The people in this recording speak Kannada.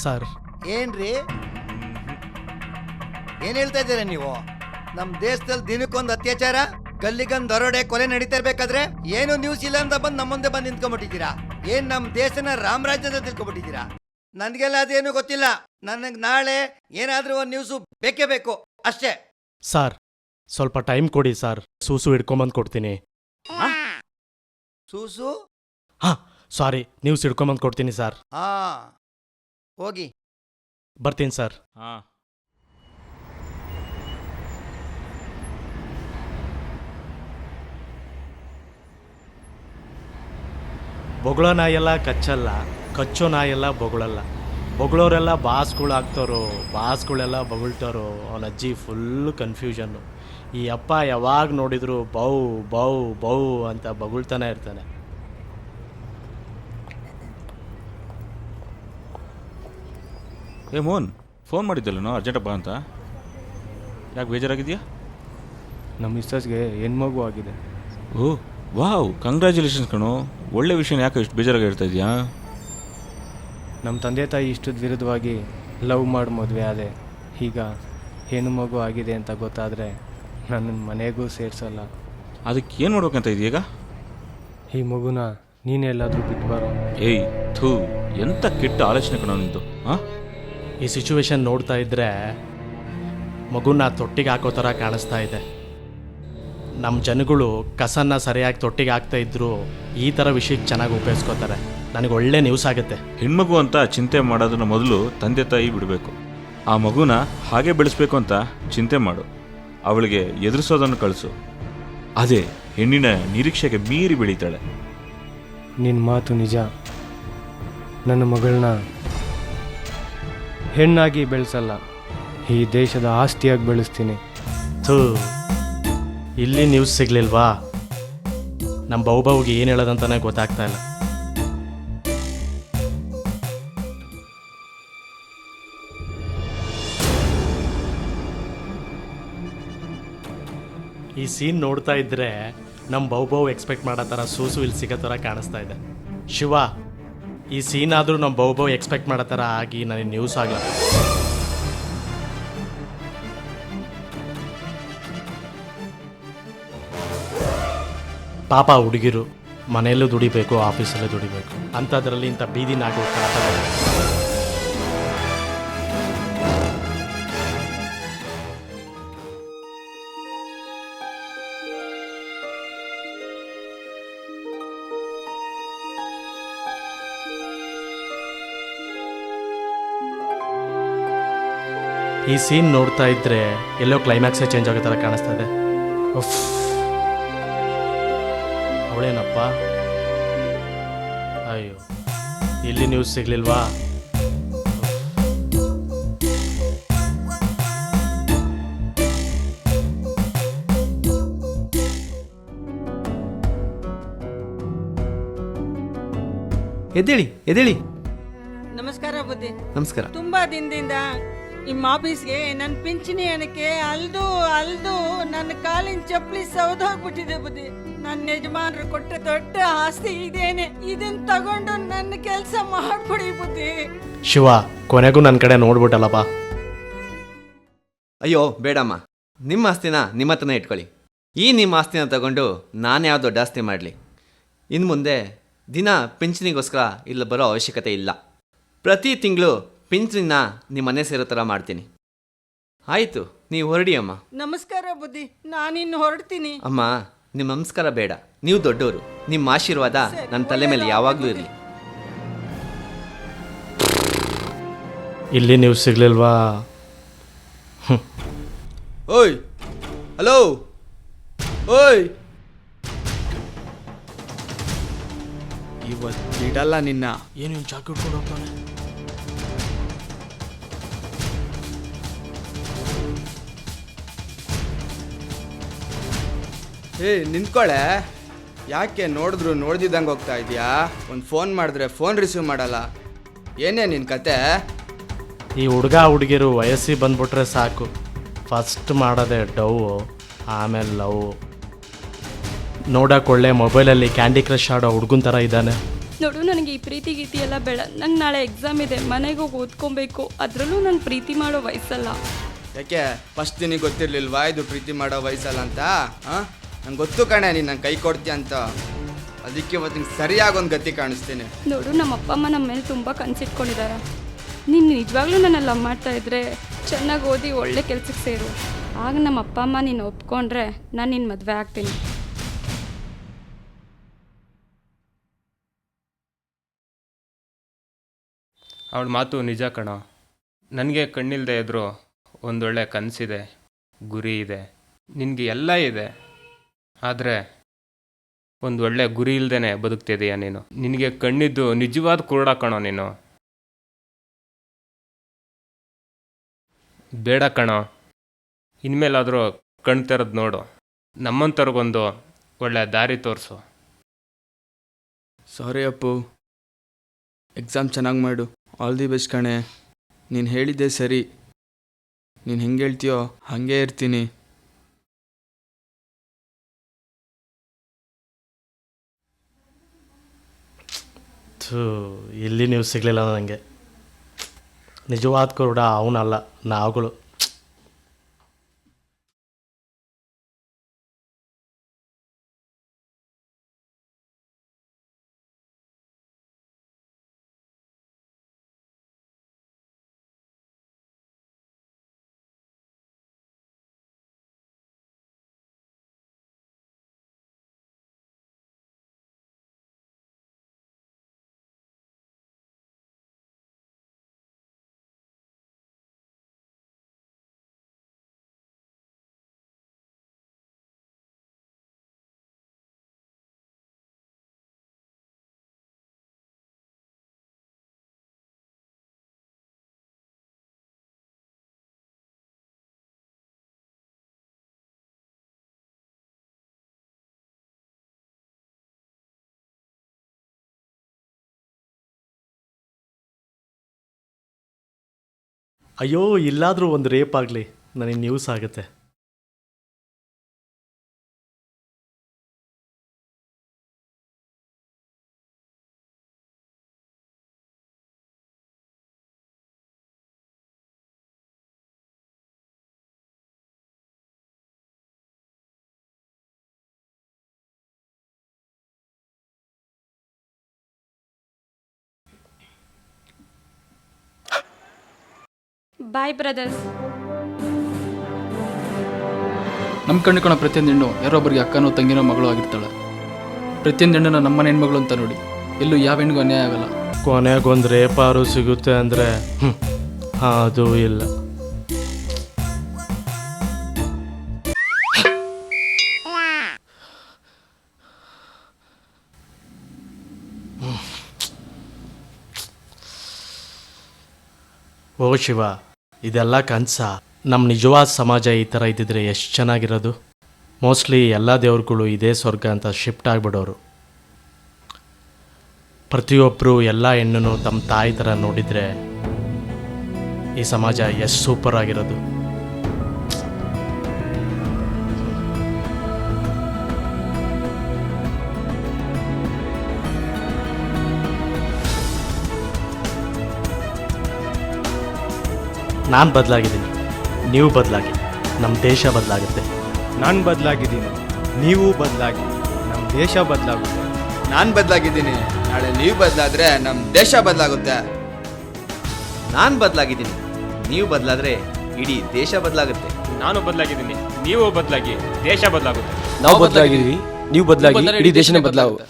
ಸರ್. ಏನ್ರಿ ಏನ್ ಹೇಳ್ತಾ ಇದ್ದೀರಾ ನೀವು? ನಮ್ ದೇಶದಲ್ಲಿ ದಿನಕ್ಕೊಂದು ಅತ್ಯಾಚಾರ, ಗಲ್ಲಿಗಂದ್ ದರೋಡೆ, ಕೊಲೆ ನಡೀತಾ ಇರ್ಬೇಕಾದ್ರೆ ಏನು ನ್ಯೂಸ್ ಇಲ್ಲ ಅಂತ ಬಂದು ನಮ್ಮ ಮುಂದೆ ಬಂದು ನಿಂತ್ಕೊಂಡ್ಬಿಟ್ಟಿದ್ದೀರಾ. ಏನ್ ನಮ್ ದೇಶನ ರಾಮರಾಜ್ಯದ ತಿಳ್ಕೊಂಡ್ಬಿಟ್ಟಿದ್ದೀರಾ? ನನ್ಗೆಲ್ಲ ಅದೇನು ಗೊತ್ತಿಲ್ಲ. ನನಗ್ ನಾಳೆ ಏನಾದ್ರೂ ಒಂದು ನ್ಯೂಸು ಬೇಕೇ ಬೇಕು ಅಷ್ಟೇ. ಸರ್ ಸ್ವಲ್ಪ ಟೈಮ್ ಕೊಡಿ ಸರ್, ಸೂಸು ಹಿಡ್ಕೊಂಬಂದು ಕೊಡ್ತೀನಿ. ಸೂಸು? ಹಾಂ ಸಾರಿ, ನ್ಯೂಸ್ ಹಿಡ್ಕೊಂಬಂದು ಕೊಡ್ತೀನಿ ಸರ್. ಹಾ ಹೋಗಿ ಬರ್ತೀನಿ ಸರ್. ಹಾಂ ಬೊಗಳೋ ನಾಯೆಲ್ಲ ಕಚ್ಚಲ್ಲ, ಕಚ್ಚೋ ನಾಯೆಲ್ಲ ಬೊಗಳಲ್ಲ. ಬೊಗಳೋರೆಲ್ಲ ಬಾಸ್ಗಳಾಗ್ತಾರೋ, ಬಾಸ್ಗಳೆಲ್ಲ ಬೊಗಳ್ತಾರೋ. ಅವನ ಅಜ್ಜಿ ಫುಲ್ ಕನ್ಫ್ಯೂಷನ್ನು. ಈ ಅಪ್ಪ ಯಾವಾಗ ನೋಡಿದ್ರು ಬೌ ಬೌ ಬೌ ಅಂತ ಬೊಗಳ್ತಾನೆ ಇರ್ತಾನೆ. ಏ ಮೋಹನ್, ಫೋನ್ ಮಾಡಿದ್ದಲ್ಲೋ ಅರ್ಜೆಂಟಪ್ಪ ಅಂತ. ಯಾಕೆ ಬೇಜಾರಾಗಿದೆಯಾ? ನಮ್ಮ ಮಿಸ್ಸಸ್ಗೆ ಹೆಣ್ಮಗು ಆಗಿದೆ. ಓ ವಾವ್, ಕಂಗ್ರ್ಯಾಚುಲೇಷನ್ಸ್ ಕಣೋ. ಒಳ್ಳೆ ವಿಷಯನ ಯಾಕೆ ಇಷ್ಟು ಬೇಜಾರಾಗಿ ಹೇಳ್ತಾ ಇದೆಯಾ? ನಮ್ಮ ತಂದೆ ತಾಯಿ ಇಷ್ಟದ ವಿರುದ್ಧವಾಗಿ ಲವ್ ಮಾಡಿ ಮದುವೆ ಆದೆ. ಈಗ ಹೆಣ್ಣು ಮಗು ಆಗಿದೆ ಅಂತ ಗೊತ್ತಾದರೆ ನನ್ನ ಮನೆಗೂ ಸೇರಿಸಲ್ಲ. ಅದಕ್ಕೆ ಏನು ಮಾಡ್ಬೇಕಂತ ಇದೆಯೀಗ? ಈ ಮಗುನ ನೀನೆಲ್ಲಾದರೂ ಬಿಟ್ಬಾರೋ. ಏಯ್ ಥೂ, ಎಂಥ ಕೆಟ್ಟ ಆಲೋಚನೆ ಕಣೋ ನಿಂದು. ಹಾಂ, ಈ ಸಿಚುವೇಶನ್ ನೋಡ್ತಾ ಇದ್ದರೆ ಮಗುನ ತೊಟ್ಟಿಗೆ ಹಾಕೋ ಥರ ಕಾಣಿಸ್ತಾ ಇದೆ. ನಮ್ಮ ಜನಗಳು ಕಸನ್ನ ಸರಿಯಾಗಿ ತೊಟ್ಟಿಗೆ ಹಾಕ್ತಾ ಇದ್ರು ಈ ಥರ ವಿಷಯಕ್ಕೆ ಚೆನ್ನಾಗಿ ಉಪಯೋಗಿಸ್ಕೋತಾರೆ. ನನಗೆ ಒಳ್ಳೆ ನ್ಯೂಸ್ ಆಗುತ್ತೆ. ಹೆಣ್ಮಗು ಅಂತ ಚಿಂತೆ ಮಾಡೋದನ್ನ ಮೊದಲು ತಂದೆ ತಾಯಿ ಬಿಡಬೇಕು. ಆ ಮಗುನ ಹಾಗೆ ಬೆಳೆಸ್ಬೇಕು ಅಂತ ಚಿಂತೆ ಮಾಡು. ಅವಳಿಗೆ ಎದುರಿಸೋದನ್ನು ಕಳಿಸು. ಅದೇ ಹೆಣ್ಣಿನ ನಿರೀಕ್ಷೆಗೆ ಮೀರಿ ಬೆಳೀತಾಳೆ. ನಿನ್ನ ಮಾತು ನಿಜ. ನನ್ನ ಮಗಳನ್ನ ಹೆಣ್ಣಾಗಿ ಬೆಳೆಸಲ್ಲ, ಈ ದೇಶದ ಆಸ್ತಿಯಾಗಿ ಬೆಳೆಸ್ತೀನಿ. ಥೂ, ಇಲ್ಲಿ ನ್ಯೂಸ್ ಸಿಗ್ಲಿಲ್ವಾ? ನಮ್ಮ ಬಹುಗೆ ಏನು ಹೇಳೋದಂತಾನೆ ಗೊತ್ತಾಗ್ತಾ ಇಲ್ಲ. ಈ ಸೀನ್ ನೋಡ್ತಾ ಇದ್ರೆ ನಮ್ಮ ಬಹು ಎಕ್ಸ್ಪೆಕ್ಟ್ ಮಾಡೋ ಥರ ಸೂಸು ಇಲ್ಲಿ ಸಿಗೋ ಥರ ಕಾಣಿಸ್ತಾ ಇದೆ. ಶಿವ, ಈ ಸೀನ್ ಆದರೂ ನಮ್ಮ ಬಹು ಎಕ್ಸ್ಪೆಕ್ಟ್ ಮಾಡೋ ಥರ ಆಗಿ ನನಗೆ ನ್ಯೂಸ್ ಆಗಲ್ಲ. ಪಾಪ ಹುಡುಗಿರು ಮನೆಯಲ್ಲೂ ದುಡಿಬೇಕು, ಆಫೀಸಲ್ಲೂ ದುಡಿಬೇಕು, ಅಂಥದ್ರಲ್ಲಿ ಇಂಥ ಬೀದಿ ನಾಗು ಈ ಸೀನ್ ನೋಡ್ತಾ ಇದ್ರೆ ಎಲ್ಲೋ ಕ್ಲೈಮ್ಯಾಕ್ಸೇ ಚೇಂಜ್ ಆಗೋ ಥರ ಕಾಣಿಸ್ತಾ ಇದೆ. ಅವಳೇನಪ್ಪ? ಅಯ್ಯೋ, ಇಲ್ಲಿ ನ್ಯೂಸ್ ಸಿಗ್ಲಿಲ್ವಾ? ಎದ್ದೇಳಿ ಎದ್ದೇಳಿ. ನಮಸ್ಕಾರ ಬುದ್ಧಿ. ನಮಸ್ಕಾರ. ತುಂಬಾ ದಿನದಿಂದ ನಿಮ್ಮ ಆಫೀಸ್ಗೆ ನನ್ನ ಪಿಂಚಣಿ ಹಣಕ್ಕೆ ಅಲ್ದು ನನ್ನ ಕಾಲಿನ ಚಪ್ಪಲಿ ಸೌದೋಗ್ಬಿಟ್ಟಿದೆ ಬುದ್ಧಿ. ನನ್ನ ಯಜಮಾನ್ರು ಕೊಟ್ಟ ದೊಡ್ಡ ಆಸ್ತಿ ಇದೇನೆ, ಇದನ್ನ ತಗೊಂಡು ನನ್ನ ಕೆಲಸ ಮಾಡ್ಬಿಡಿ ಬುದ್ಧಿ. ಶಿವ, ಕೊನೆಗೂ ನನ್ನ ಕಡೆ ನೋಡ್ಬಿಟ್ಟಲ್ಲಪ್ಪ. ಅಯ್ಯೋ ಬೇಡಮ್ಮ, ನಿಮ್ಮ ಆಸ್ತಿನ ನಿಮ್ಮ ಹತ್ರನೇ ಇಟ್ಕೊಳ್ಳಿ. ಈ ನಿಮ್ಮ ಆಸ್ತಿನ ತಗೊಂಡು ನಾನು ಯಾವ ದೊಡ್ಡ ಆಸ್ತಿ ಮಾಡಲಿ? ಇನ್ನು ಮುಂದೆ ದಿನ ಪಿಂಚಣಿಗೋಸ್ಕರ ಇಲ್ಲಿ ಬರೋ ಅವಶ್ಯಕತೆ ಇಲ್ಲ. ಪ್ರತಿ ತಿಂಗಳು ಪಿಂಚಣಿನ ನಿಮ್ಮ ಮನೆ ಸೇರೋ ಥರ ಮಾಡ್ತೀನಿ. ಆಯಿತು, ನೀವು ಹೊರಡಿ ಅಮ್ಮ. ನಮಸ್ಕಾರ ಬುದ್ಧಿ, ನಾನಿನ್ನು ಹೊರಡ್ತೀನಿ. ಅಮ್ಮ, ನಿಮ್ಮ ನಮಸ್ಕಾರ ಬೇಡ, ನೀವು ದೊಡ್ಡವರು. ನಿಮ್ಮ ಆಶೀರ್ವಾದ ನನ್ನ ತಲೆ ಮೇಲೆ ಯಾವಾಗಲೂ ಇರಲಿ. ಇಲ್ಲಿ ನ್ಯೂಸ್ ಸಿಗ್ಲಿಲ್ವಾ? ಓಯ್, ಹಲೋ, ಓಯ್. ಇವತ್ತು ಬಿಡಲ್ಲ ನಿನ್ನ. ಏನು ಚಾಕು ಹಿಡ್ಕೊಂಡು ಹೋಗ್ತಾನೆ? ನಿಂತ್ಕೊಳ್ಳೆ. ಯಾಕೆ ನೋಡಿದ್ರು ನೋಡ್ದಿದ್ದಂಗೆ ಹೋಗ್ತಾ ಇದೆಯಾ? ಒಂದು ಫೋನ್ ಮಾಡಿದ್ರೆ ಫೋನ್ ರಿಸೀವ್ ಮಾಡಲ್ಲ. ಏನೇ ನಿನ್ನ ಕತೆ? ಈ ಹುಡುಗಿರು ವಯಸ್ಸಿಗೆ ಬಂದ್ಬಿಟ್ರೆ ಸಾಕು, ಫಸ್ಟ್ ಮಾಡೋದೆ ಡವ್, ಆಮೇಲೆ ಲವ್. ನೋಡೋಕೆ ಒಳ್ಳೆ ಮೊಬೈಲಲ್ಲಿ ಕ್ಯಾಂಡಿ ಕ್ರಶ್ ಆಡೋ ಹುಡುಗನ ಥರ ಇದ್ದಾನೆ. ನೋಡು, ನನಗೆ ಈ ಪ್ರೀತಿ ಗೀತಿ ಎಲ್ಲ ಬೇಡ. ನಂಗೆ ನಾಳೆ ಎಕ್ಸಾಮ್ ಇದೆ, ಮನೆಗೆ ಹೋಗಿ ಓದ್ಕೊಬೇಕು. ಅದರಲ್ಲೂ ನಾನು ಪ್ರೀತಿ ಮಾಡೋ ವಯಸ್ಸಲ್ಲ. ಯಾಕೆ ಫಸ್ಟ್ ನಿನಗೆ ಗೊತ್ತಿರಲಿಲ್ವಾ ಇದು ಪ್ರೀತಿ ಮಾಡೋ ವಯಸ್ಸಲ್ಲ ಅಂತ? ಹಾಂ, ನಂಗೆ ಗೊತ್ತು ಕಣೆ ನೀನು ನಂಗೆ ಕೈ ಕೊಡ್ತೀಯ ಅಂತ. ಅದಕ್ಕೆ ಇವತ್ತು ನಿಂಗೆ ಸರಿಯಾಗಿ ಒಂದು ಗತಿ ಕಾಣಿಸ್ತೀನಿ. ನೋಡು, ನಮ್ಮ ಅಪ್ಪ ಅಮ್ಮ ನಮ್ಮ ಮೇಲೆ ತುಂಬ ಕನಸಿಟ್ಕೊಂಡಿದ್ದಾರೆ. ನೀನು ನಿಜವಾಗ್ಲೂ ನನ್ನ ಲವ್ ಮಾಡ್ತಾ ಇದ್ರೆ ಚೆನ್ನಾಗಿ ಓದಿ ಒಳ್ಳೆ ಕೆಲ್ಸಕ್ಕೆ ಸೇರು. ಆಗ ನಮ್ಮ ಅಪ್ಪ ಅಮ್ಮ ನೀನು ಒಪ್ಕೊಂಡ್ರೆ ನಾನು ನಿನ್ನ ಮದುವೆ ಆಗ್ತೀನಿ. ಅವಳ ಮಾತು ನಿಜ ಕಣೋ. ನನಗೆ ಕಣ್ಣಿಲ್ಲದೆ ಇದ್ದರೂ ಒಂದೊಳ್ಳೆ ಕನಸಿದೆ, ಗುರಿ ಇದೆ, ನಿನಗೆ ಎಲ್ಲ ಇದೆ. ಆದರೆ ಒಂದು ಒಳ್ಳೆ ಗುರಿ ಇಲ್ಲದೇ ಬದುಕ್ತಿದೀಯ ನೀನು. ನಿನಗೆ ಕಣ್ಣಿದ್ದು ನಿಜವಾದ ಕುರುಡ ಕಣೋ ನೀನು. ಬೇಡ ಕಣೋ, ಇನ್ಮೇಲಾದರೂ ಕಣ್ ತೆರೆದು ನೋಡು. ನಮ್ಮಂಥವ್ರಿಗೊಂದು ಒಳ್ಳೆ ದಾರಿ ತೋರಿಸು. ಸಾರಿ ಅಪ್ಪು, ಎಕ್ಸಾಮ್ ಚೆನ್ನಾಗಿ ಮಾಡು. ಆಲ್ ದಿ ಬೆಸ್ಟ್ ಕಣೆ. ನೀನು ಹೇಳಿದ್ದೆ ಸರಿ. ನೀನು ಹೆಂಗೆ ಹೇಳ್ತೀಯೋ ಹಾಗೇ ಇರ್ತೀನಿ. ಇಲ್ಲಿ ನೀವು ಸಿಗಲಿಲ್ಲ ನನಗೆ. ನಿಜವಾದ ಕುರುಡ ಅವನಲ್ಲ, ನಾವುಗಳು. ಅಯ್ಯೋ, ಇಲ್ಲಾದರೂ ಒಂದು ರೇಪ್ ಆಗಲಿ, ನನಗೆ ನ್ಯೂಸ್ ಆಗುತ್ತೆ. ಬಾಯ್ ಬ್ರದರ್ಸ್. ನಮ್ಮ ಕಣ್ಣಿಕೊಳ ಪ್ರತಿಯೊಂದು ಹೆಣ್ಣು ಯಾರೊಬ್ಬರಿಗೆ ಅಕ್ಕನೋ ತಂಗಿನೋ ಮಗಳು ಆಗಿರ್ತಾಳೆ. ಪ್ರತಿಯೊಂದು ಹೆಣ್ಣನ್ನು ನಮ್ಮನೆ ಹೆಣ್ಮಗಳು ಅಂತ ನೋಡಿ. ಎಲ್ಲೂ ಯಾವ ಹೆಣ್ಣಿಗೂ ಅನ್ಯಾಯ ಆಗಲ್ಲ. ಕೊನೆಗೊಂದು ರೇಪಾರು ಸಿಗುತ್ತೆ ಅಂದರೆ ಅದು ಇಲ್ಲ. ಓ ಶಿವ, ಇದೆಲ್ಲ ಕನಸ. ನಮ್ಮ ನಿಜವಾದ ಸಮಾಜ ಈ ಥರ ಇದ್ದಿದ್ರೆ ಎಷ್ಟು ಚೆನ್ನಾಗಿರೋದು. ಮೋಸ್ಟ್ಲಿ ಎಲ್ಲ ದೇವ್ರುಗಳು ಇದೇ ಸ್ವರ್ಗ ಅಂತ ಶಿಫ್ಟ್ ಆಗಿಬಿಡೋರು. ಪ್ರತಿಯೊಬ್ಬರು ಎಲ್ಲ ಹೆಣ್ಣನ್ನು ತಮ್ಮ ತಾಯಿ ಥರ ನೋಡಿದರೆ ಈ ಸಮಾಜ ಎಷ್ಟು ಸೂಪರ್ ಆಗಿರೋದು. ನಾನು ಬದಲಾಗಿದ್ದೀನಿ, ನೀವು ಬದಲಾಗಿ, ನಮ್ಮ ದೇಶ ಬದಲಾಗುತ್ತೆ. ನಾನು ಬದಲಾಗಿದ್ದೀನಿ, ನೀವು ಬದಲಾಗಿ, ನಮ್ಮ ದೇಶ ಬದಲಾಗುತ್ತೆ. ನಾನು ಬದಲಾಗಿದ್ದೀನಿ, ನಾಳೆ ನೀವು ಬದಲಾದ್ರೆ ನಮ್ಮ ದೇಶ ಬದಲಾಗುತ್ತೆ. ನಾನು ಬದಲಾಗಿದ್ದೀನಿ, ನೀವು ಬದಲಾದ್ರೆ ಇಡೀ ದೇಶ ಬದಲಾಗುತ್ತೆ. ನಾನು ಬದಲಾಗಿದ್ದೀನಿ, ನೀವು ಬದಲಾಗಿ, ದೇಶ ಬದಲಾಗುತ್ತೆ. ನಾವು ಬದಲಾಗಿದ್ದೀವಿ, ನೀವು ಬದಲಾಗಿ ಇಡೀ ದೇಶನೇ ಬದಲಾಗುತ್ತೆ.